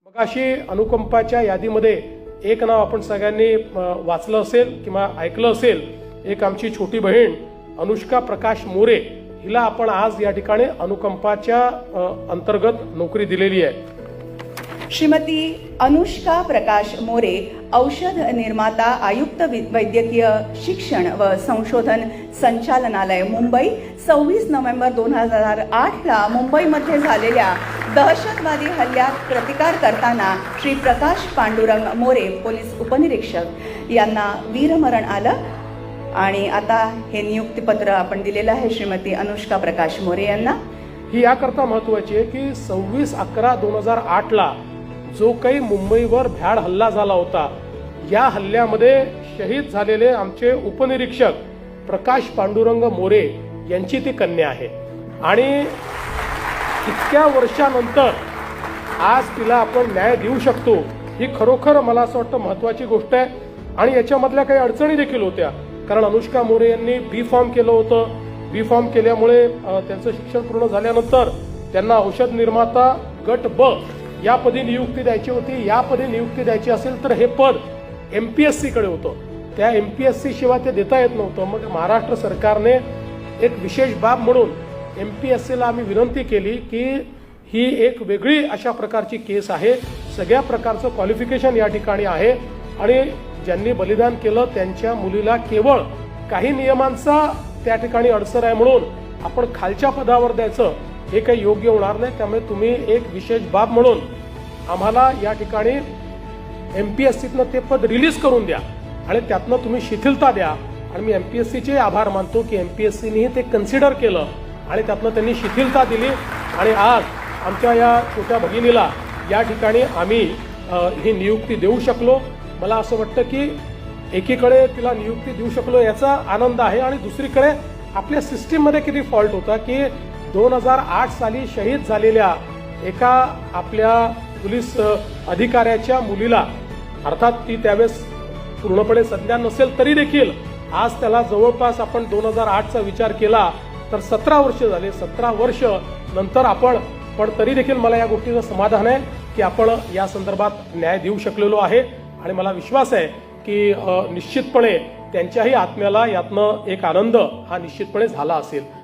मगाशी अनुकंपाच्या यादीमध्ये एक नाव आपण सगळ्यांनी वाचलं असेल किंवा ऐकलं असेल. एक आमची छोटी बहीण अनुष्का प्रकाश मोरे, हिला आपण आज या ठिकाणी अनुकंपाच्या अंतर्गत नोकरी दिलेली आहे. श्रीमती अनुष्का प्रकाश मोरे, औषध निर्माता, आयुक्त वैद्यकीय शिक्षण व संशोधन संचालनालय, मुंबई. 26 नोव्हेंबर 2008ला मुंबईमध्ये झालेल्या दहशतवादी हल्ल्यात प्रतिकार करताना श्री प्रकाश पांडुरंग मोरे, पोलीस उपनिरीक्षक, यांना वीरमरण आलं आणि आता हे नियुक्तीपत्र आपण दिलेलं आहे श्रीमती अनुष्का प्रकाश मोरे यांना. ही याकरता महत्वाची आहे की 26/11/2008ला जो काही मुंबईवर भ्याड हल्ला झाला होता, या हल्ल्यामध्ये शहीद झालेले आमचे उपनिरीक्षक प्रकाश पांडुरंग मोरे यांची ती कन्या आहे. आणि इतक्या वर्षानंतर आज तिला आपण न्याय देऊ शकतो, ही खरोखर मला असं वाटतं महत्वाची गोष्ट आहे. आणि याच्यामधल्या काही अडचणी देखील होत्या, कारण अनुष्का मोरे यांनी बी फॉर्म केलं होतं. बी फॉर्म केल्यामुळे त्यांचं शिक्षण पूर्ण झाल्यानंतर त्यांना औषध निर्माता गट ब या पदी नियुक्ती द्यायची होती. या पदी नियुक्ती द्यायची असेल तर हे पद MPSC कडे होतं. त्या MPSC शिवाय ते देता येत नव्हतं. मग महाराष्ट्र सरकारने एक विशेष बाब म्हणून MPSCला आम्ही विनंती केली की ही एक वेगळी अशा प्रकारची केस आहे, सगळ्या प्रकारचं क्वालिफिकेशन या ठिकाणी आहे आणि ज्यांनी बलिदान केलं त्यांच्या मुलीला केवळ काही नियमांचा त्या ठिकाणी अडसर आहे म्हणून आपण खालच्या पदावर द्यायचं हे काही योग्य होणार नाही. त्यामुळे तुम्ही एक विशेष बाब म्हणून आम्हाला या ठिकाणी MPSCतनं ते पद रिलीज करून द्या आणि त्यातनं तुम्ही शिथिलता द्या. आणि मी MPSCचे आभार मानतो की MPSCनेही ते कन्सिडर केलं आणि त्यातनं त्यांनी शिथिलता दिली आणि आज आमच्या या छोट्या भगिनीला या ठिकाणी आम्ही ही नियुक्ती देऊ शकलो. मला असं वाटतं की एकीकडे तिला नियुक्ती देऊ शकलो याचा आनंद आहे आणि दुसरीकडे आपल्या सिस्टीममध्ये किती फॉल्ट होता की 2008 साली शहीद झालेल्या एका आपल्या पोलीस अधिकाऱ्याच्या मुलीला, अर्थात ती त्यावेळेस पूर्णपणे संज्ञान नसेल तरी देखील आज त्याला जवळपास आपण 2008चा विचार केला तर 17 वर्ष झाले. 17 वर्ष नंतर पण तरी देखील मला या गोष्टीचं समाधान आहे की आपण या संदर्भात न्याय देऊ शकलेलो आहे. आणि मला विश्वास आहे की निश्चितपणे त्यांच्याही आत्म्याला यातनं एक आनंद हा निश्चितपणे झाला असेल.